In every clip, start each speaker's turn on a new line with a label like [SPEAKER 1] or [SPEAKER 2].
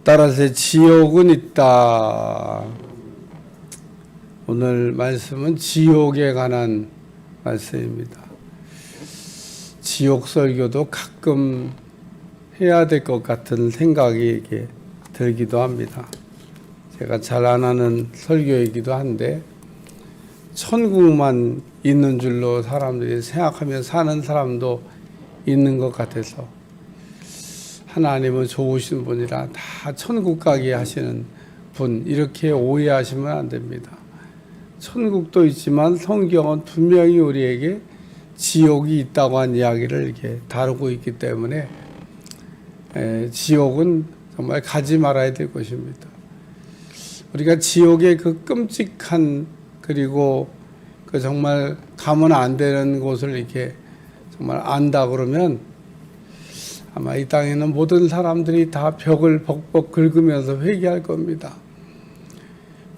[SPEAKER 1] 따라서 지옥은 있다. 오늘 말씀은 지옥에 관한 말씀입니다. 지옥 설교도 가끔 해야 될 것 같은 생각이 이렇게 들기도 합니다. 제가 잘 안 하는 설교이기도 한데 천국만 있는 줄로 사람들이 생각하며 사는 사람도 있는 것 같아서 하나님은 좋으신 분이라 다 천국 가게 하시는 분, 이렇게 오해하시면 안 됩니다. 천국도 있지만 성경은 분명히 우리에게 지옥이 있다고 한 이야기를 이렇게 다루고 있기 때문에 지옥은 정말 가지 말아야 될 것입니다. 우리가 지옥의 그 끔찍한, 그리고 그 정말 가면 안 되는 곳을 이렇게 정말 안다 그러면 아마 이 땅에 있는 모든 사람들이 다 벽을 벅벅 긁으면서 회개할 겁니다.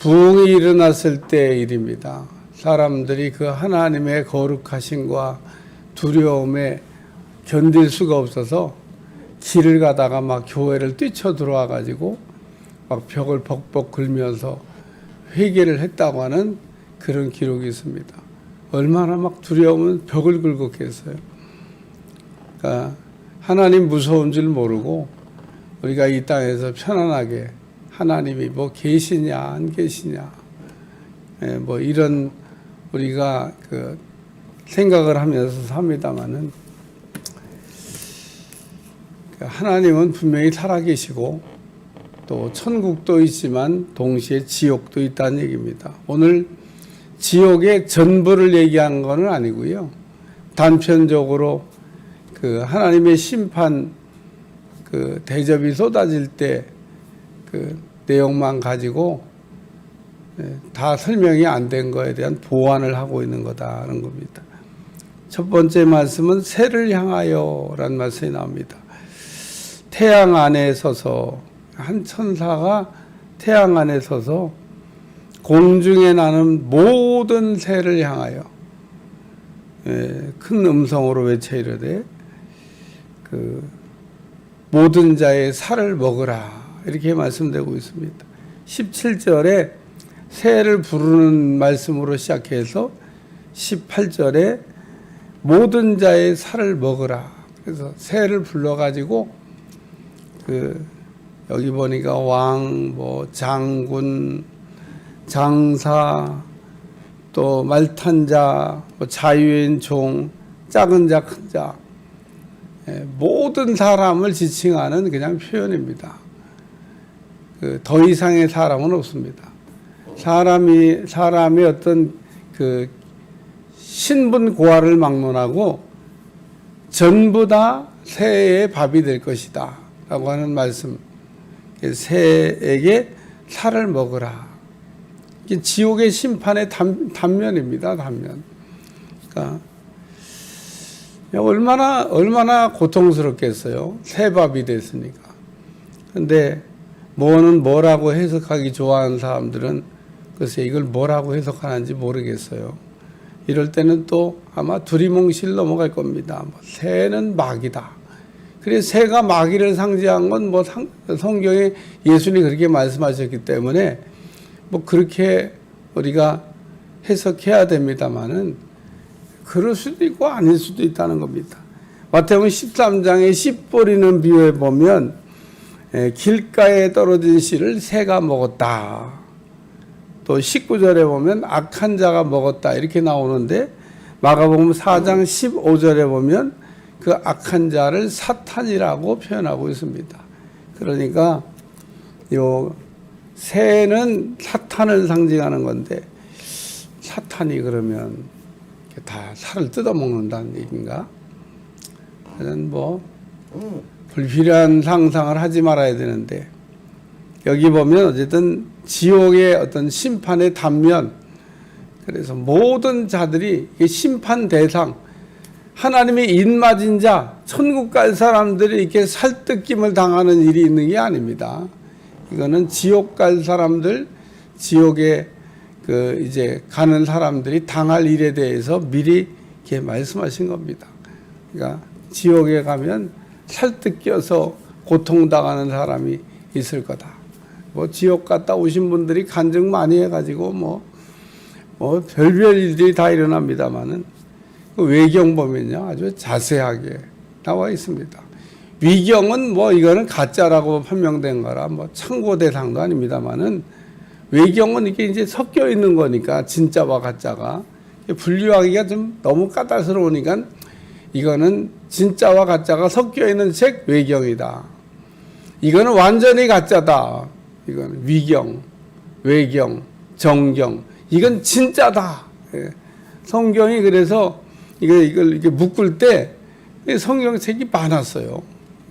[SPEAKER 1] 부흥이 일어났을 때의 일입니다. 사람들이 그 하나님의 거룩하심과 두려움에 견딜 수가 없어서 길을 가다가 막 교회를 뛰쳐 들어와 가지고 막 벽을 벅벅 긁으면서 회개를 했다고 하는 그런 기록이 있습니다. 얼마나 막 두려우면 벽을 긁었겠어요. 그러니까 하나님 무서운 줄 모르고 우리가 이 땅에서 편안하게 하나님이 뭐 계시냐 안 계시냐 뭐 이런 우리가 그 생각을 하면서 삽니다마는 하나님은 분명히 살아계시고 또 천국도 있지만 동시에 지옥도 있다는 얘기입니다. 오늘 지옥의 전부를 얘기하는 건 아니고요. 단편적으로 그 하나님의 심판 그 대접이 쏟아질 때 그 내용만 가지고 다 설명이 안 된 거에 대한 보완을 하고 있는 거다라는 겁니다. 첫 번째 말씀은 새를 향하여라는 말씀이 나옵니다. 태양 안에 서서 한 천사가 태양 안에 서서 공중에 나는 모든 새를 향하여 큰 음성으로 외쳐 이르되 그 모든 자의 살을 먹으라, 이렇게 말씀되고 있습니다. 17절에 새를 부르는 말씀으로 시작해서 18절에 모든 자의 살을 먹으라. 그래서 새를 불러가지고 그 여기 보니까 왕, 뭐 장군, 장사, 또 말탄자, 뭐 자유인 종, 작은 자, 큰 자, 모든 사람을 지칭하는 그냥 표현입니다. 더 이상의 사람은 없습니다. 사람이 어떤 그 신분 고하를 막론하고 전부 다 새의 밥이 될 것이다 라고 하는 말씀. 새에게 살을 먹으라. 이게 지옥의 심판의 단면입니다. 단면. 그러니까 얼마나 고통스럽겠어요. 새밥이 됐으니까. 근데 뭐는 뭐라고 해석하기 좋아하는 사람들은 글쎄 이걸 뭐라고 해석하는지 모르겠어요. 이럴 때는 또 아마 두리뭉실 넘어갈 겁니다. 새는 마귀다. 그래서 새가 마귀를 상징한 건 뭐 성경에 예수님이 그렇게 말씀하셨기 때문에 뭐 그렇게 우리가 해석해야 됩니다만은 그럴 수도 있고 아닐 수도 있다는 겁니다. 마태복음 13장의 씨 뿌리는 비유에 보면 길가에 떨어진 씨를 새가 먹었다. 또 19절에 보면 악한 자가 먹었다, 이렇게 나오는데 마가복음 4장 15절에 보면 그 악한 자를 사탄이라고 표현하고 있습니다. 그러니까 요 새는 사탄을 상징하는 건데 사탄이 그러면 다 살을 뜯어먹는다는 얘기인가? 저는 뭐 불필요한 상상을 하지 말아야 되는데 여기 보면 어쨌든 지옥의 어떤 심판의 단면, 그래서 모든 자들이 심판 대상, 하나님의 입맞은 자, 천국 갈 사람들이 이렇게 살뜯김을 당하는 일이 있는 게 아닙니다. 이거는 지옥 갈 사람들, 지옥에 그 이제 가는 사람들이 당할 일에 대해서 미리 이렇게 말씀하신 겁니다. 그러니까 지옥에 가면 살뜯겨서 고통당하는 사람이 있을 거다. 뭐 지옥 갔다 오신 분들이 간증 많이 해가지고 뭐 별별 일들이 다 일어납니다만은 그 외경 보면요 아주 자세하게 나와 있습니다. 위경은 뭐 이거는 가짜라고 판명된 거라 뭐 참고 대상도 아닙니다만은 외경은 이게 이제 섞여 있는 거니까 진짜와 가짜가 분류하기가 좀 너무 까다스러우니까 이거는 진짜와 가짜가 섞여 있는 책 외경이다. 이거는 완전히 가짜다. 이건 위경, 외경, 정경. 이건 진짜다. 성경이 그래서 이걸 이렇게 묶을 때 성경책이 많았어요.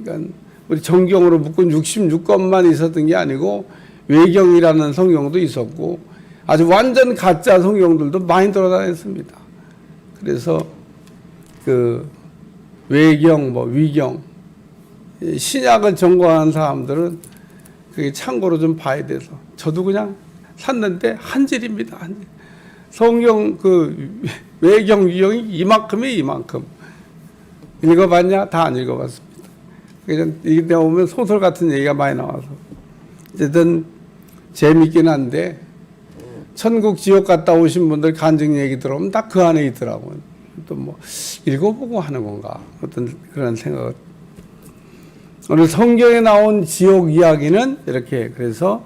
[SPEAKER 1] 그러니까 우리 정경으로 묶은 66권만 있었던 게 아니고 외경이라는 성경도 있었고 아주 완전 가짜 성경들도 많이 돌아다녔습니다. 그래서 그 외경, 위경, 신약을 전공하는 사람들은 그게 참고로 좀 봐야 돼서 저도 그냥 샀는데 한 질입니다. 한 질. 성경 그 외경, 위경이 이만큼. 읽어봤냐? 다 안 읽어봤습니다. 그냥 이때 보면 소설 같은 얘기가 많이 나와서 어쨌든 재밌긴 한데 천국 지옥 갔다 오신 분들 간증 얘기 들어보면 다 그 안에 있더라고요. 또 뭐 읽어보고 하는 건가 어떤 그런 생각을. 오늘 성경에 나온 지옥 이야기는 이렇게 그래서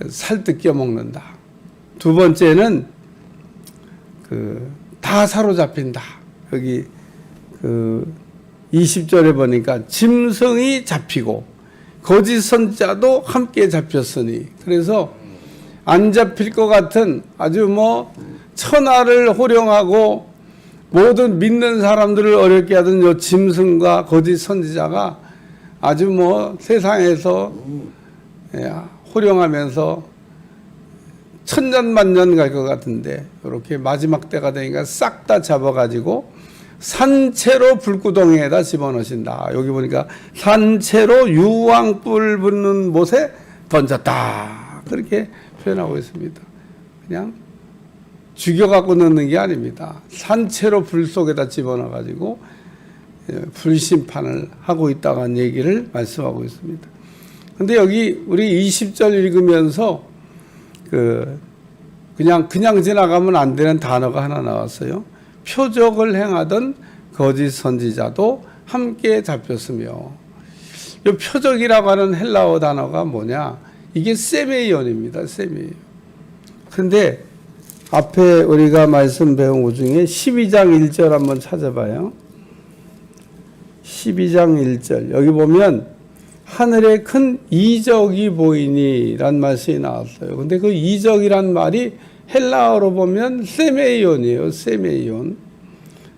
[SPEAKER 1] 살뜰 껴먹는다. 두 번째는 다 사로잡힌다. 여기 20절에 보니까 짐승이 잡히고 거짓 선지자도 함께 잡혔으니 그래서 안 잡힐 것 같은 아주 뭐 천하를 호령하고 모든 믿는 사람들을 어렵게 하던 요 짐승과 거짓 선지자가 아주 뭐 세상에서 호령하면서 천년만년 갈 것 같은데 이렇게 마지막 때가 되니까 싹 다 잡아가지고 산채로 불구덩이에다 집어넣으신다. 여기 보니까 산채로 유황불 붙는 못에 던졌다. 그렇게 표현하고 있습니다. 그냥 죽여갖고 넣는 게 아닙니다. 산채로 불 속에다 집어넣어가지고 불심판을 하고 있다는 얘기를 말씀하고 있습니다. 근데 여기 우리 20절 읽으면서 그냥 지나가면 안 되는 단어가 하나 나왔어요. 표적을 행하던 거짓 선지자도 함께 잡혔으며 이 표적이라고 하는 헬라어 단어가 뭐냐? 이게 세메이온입니다. 세메이온. 근데 앞에 우리가 말씀 배운 것 중에 12장 1절 한번 찾아봐요. 12장 1절 여기 보면 하늘에 큰 이적이 보이니 란 말씀이 나왔어요. 근데 그 이적이란 말이 헬라어로 보면 세메이온이에요. 세메이온.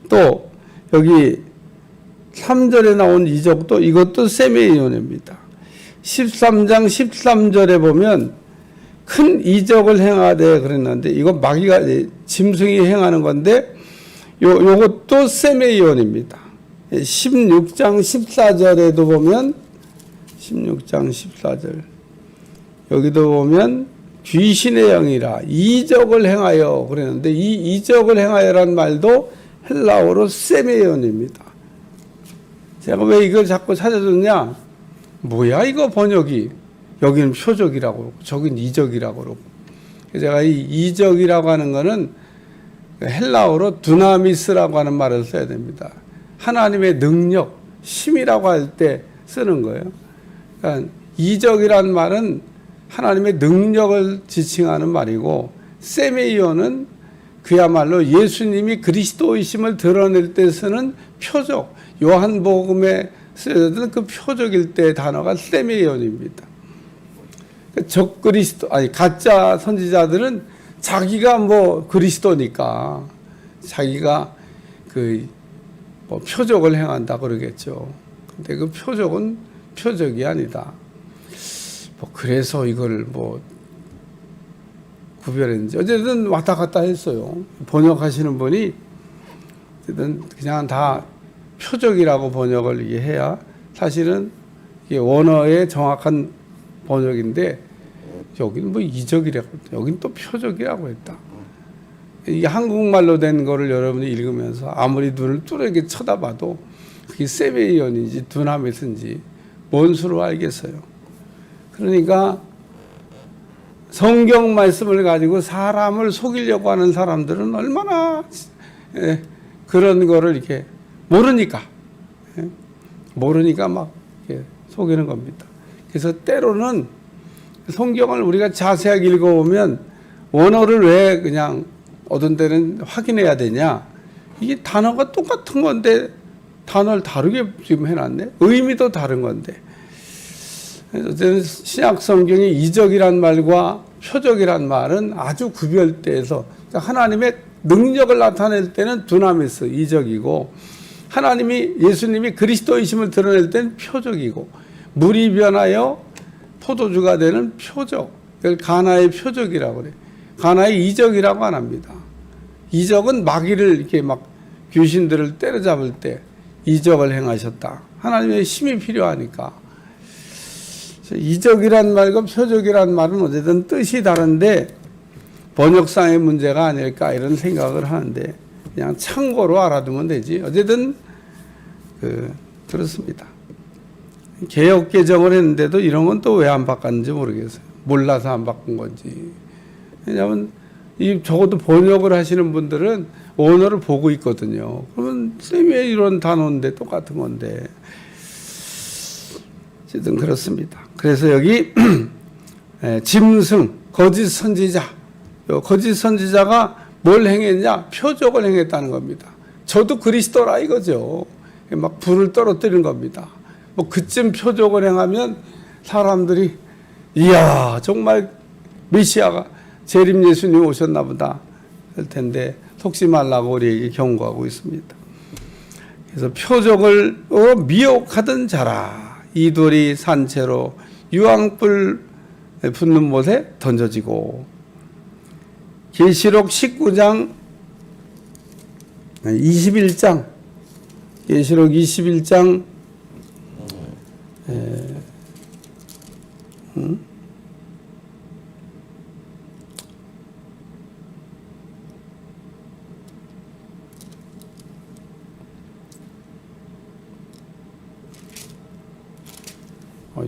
[SPEAKER 1] 또 여기 3절에 나온 이적도 이것도 세메이온입니다. 13장 13절에 보면 큰 이적을 행하되 그랬는데 이거 마귀가 짐승이 행하는 건데 요것도 세메이온입니다. 16장 14절에도 보면 16장 14절 여기도 보면 귀신의 영이라 이적을 행하여 그랬는데 이 이적을 행하여란 말도 헬라어로 세메이온입니다. 제가 왜 이걸 자꾸 찾아줬냐? 뭐야 이거 번역이 여기는 표적이라고 그러고 저긴 이적이라고 그러고 제가 이 이적이라고 하는 거는 헬라어로 두나미스라고 하는 말을 써야 됩니다. 하나님의 능력, 힘이라고 할 때 쓰는 거예요. 그러니까 이적이란 말은 하나님의 능력을 지칭하는 말이고 세메이온은 그야말로 예수님이 그리스도이심을 드러낼 때 쓰는 표적, 요한복음에 쓰여진 그 표적일 때 단어가 세메이온입니다. 가짜 선지자들은 자기가 뭐 그리스도니까 자기가 뭐 표적을 행한다 그러겠죠. 근데 그 표적은 표적이 아니다. 뭐 그래서 이걸 뭐 구별했는지 어쨌든 왔다 갔다 했어요. 번역하시는 분이 어쨌든 그냥 다 표적이라고 번역을 해야 사실은 이게 원어의 정확한 번역인데 여기는 뭐 이적이라고 여긴 또 표적이라고 했다. 이게 한국말로 된 거를 여러분이 읽으면서 아무리 눈을 뚜렷하게 쳐다봐도 그게 세메이온인지 두나미스인지 뭔 수로 알겠어요. 그러니까 성경 말씀을 가지고 사람을 속이려고 하는 사람들은 얼마나 그런 거를 이렇게 모르니까 막 이렇게 속이는 겁니다. 그래서 때로는 성경을 우리가 자세하게 읽어보면 원어를 왜 그냥 어떤 때는 확인해야 되냐? 이게 단어가 똑같은 건데 단어를 다르게 지금 해놨네. 의미도 다른 건데. 어쨌든 신약 성경의 이적이란 말과 표적이란 말은 아주 구별돼서 그러니까 하나님의 능력을 나타낼 때는 두나미스 이적이고 하나님이 예수님이 그리스도이심을 드러낼 때는 표적이고 물이 변하여 포도주가 되는 표적, 이걸 가나의 표적이라고 그래요. 가나의 이적이라고 안 합니다. 이적은 마귀를 이렇게 막 귀신들을 때려잡을 때 이적을 행하셨다. 하나님의 힘이 필요하니까. 이적이란 말과 표적이란 말은 어쨌든 뜻이 다른데 번역상의 문제가 아닐까 이런 생각을 하는데 그냥 참고로 알아두면 되지. 어쨌든 그렇습니다. 개역 개정을 했는데도 이런 건 또 왜 안 바꿨는지 모르겠어요. 몰라서 안 바꾼 건지. 왜냐하면 적어도 번역을 하시는 분들은 언어를 보고 있거든요. 그러면 쌤이 왜 이런 단어인데 똑같은 건데. 어쨌든 그렇습니다. 그래서 여기 짐승, 거짓 선지자. 거짓 선지자가 뭘 행했냐? 표적을 행했다는 겁니다. 저도 그리스도라 이거죠. 막 불을 떨어뜨리는 겁니다. 뭐 그쯤 표적을 행하면 사람들이 이야 정말 메시아가 재림 예수님 오셨나 보다 할 텐데 속지 말라고 우리에게 경고하고 있습니다. 그래서 표적을 미혹하던 자라 이 돌이 산채로 유황불 붙는 못에 던져지고 계시록 19장 21장 계시록 21장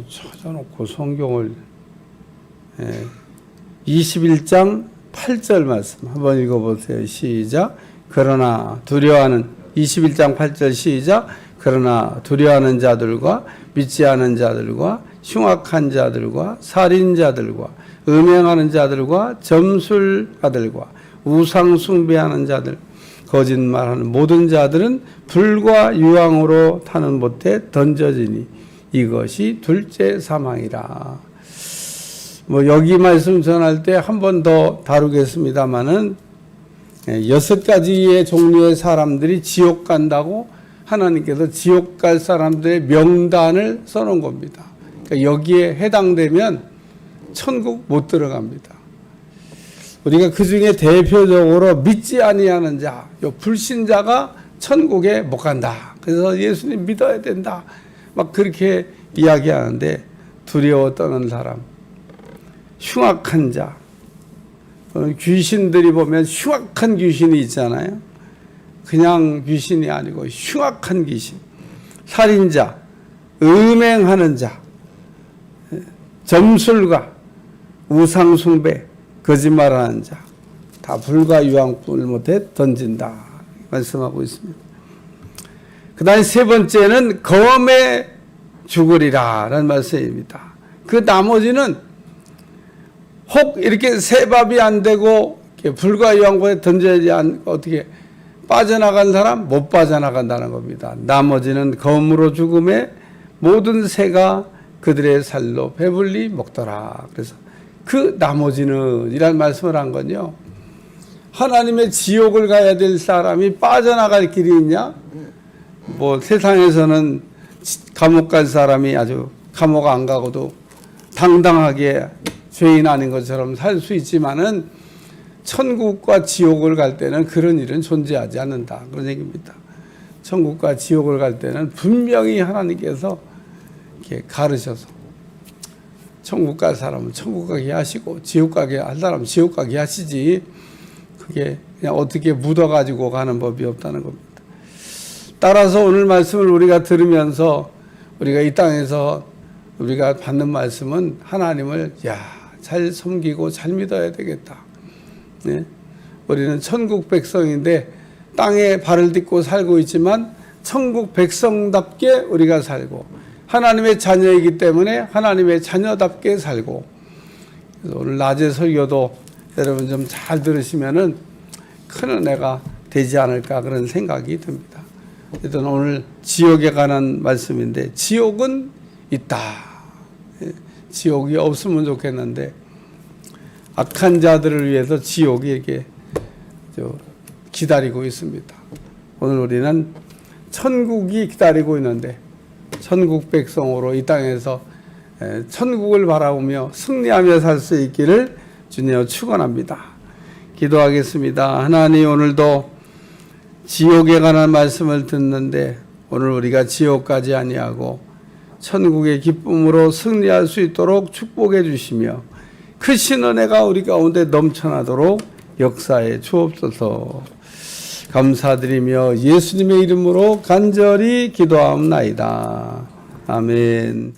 [SPEAKER 1] 찾아놓고 성경을 21장 8절 말씀 한번 읽어보세요. 시작. 그러나 두려워하는 21장 8절 시작. 그러나 두려워하는 자들과 믿지 않은 자들과 흉악한 자들과 살인자들과 음행하는 자들과 점술아들과 우상 숭배하는 자들 거짓말하는 모든 자들은 불과 유황으로 타는 못에 던져지니 이것이 둘째 사망이라. 뭐 여기 말씀 전할 때 한 번 더 다루겠습니다마는 6가지의 종류의 사람들이 지옥 간다고 하나님께서 지옥 갈 사람들의 명단을 써놓은 겁니다. 그러니까 여기에 해당되면 천국 못 들어갑니다. 우리가 그 중에 대표적으로 믿지 아니하는 자, 요 불신자가 천국에 못 간다. 그래서 예수님 믿어야 된다. 막 그렇게 이야기하는데 두려워 떠는 사람, 흉악한 자, 귀신들이 보면 흉악한 귀신이 있잖아요. 그냥 귀신이 아니고 흉악한 귀신, 살인자, 음행하는 자, 점술가, 우상숭배, 거짓말하는 자, 다 불과 유황불 못에 던진다 말씀하고 있습니다. 그 다음에 세 번째는 검에 죽으리라 라는 말씀입니다. 그 나머지는 혹 이렇게 세밥이 안 되고 불과 유황불에 던져야지 않고 어떻게 빠져나간 사람 못 빠져나간다는 겁니다. 나머지는 검으로 죽음에 모든 새가 그들의 살로 배불리 먹더라. 그래서 그 나머지는 이란 말씀을 한 건요. 하나님의 지옥을 가야 될 사람이 빠져나갈 길이 있냐? 뭐 세상에서는 감옥 갈 사람이 아주 감옥 안 가고도 당당하게 죄인 아닌 것처럼 살 수 있지만은 천국과 지옥을 갈 때는 그런 일은 존재하지 않는다. 그런 얘기입니다. 천국과 지옥을 갈 때는 분명히 하나님께서 이렇게 가르셔서 천국 갈 사람은 천국 가게 하시고 지옥 가게 할 사람은 지옥 가게 하시지 그게 그냥 어떻게 묻어가지고 가는 법이 없다는 겁니다. 따라서 오늘 말씀을 우리가 들으면서 우리가 이 땅에서 우리가 받는 말씀은 하나님을 잘 섬기고 잘 믿어야 되겠다. 네? 우리는 천국 백성인데 땅에 발을 딛고 살고 있지만 천국 백성답게 우리가 살고 하나님의 자녀이기 때문에 하나님의 자녀답게 살고, 그래서 오늘 낮에 설교도 여러분 좀 잘 들으시면은 큰 은혜가 되지 않을까 그런 생각이 듭니다. 일단 오늘 지옥에 관한 말씀인데 지옥은 있다. 지옥이 없으면 좋겠는데 악한 자들을 위해서 지옥이 이렇게 기다리고 있습니다. 오늘 우리는 천국이 기다리고 있는데 천국 백성으로 이 땅에서 천국을 바라보며 승리하며 살 수 있기를 주님으로 축원합니다. 기도하겠습니다. 하나님, 오늘도 지옥에 관한 말씀을 듣는데 오늘 우리가 지옥까지 아니하고 천국의 기쁨으로 승리할 수 있도록 축복해 주시며 크신 은혜가 우리 가운데 넘쳐나도록 역사에 주옵소서. 감사드리며 예수님의 이름으로 간절히 기도하옵나이다. 아멘.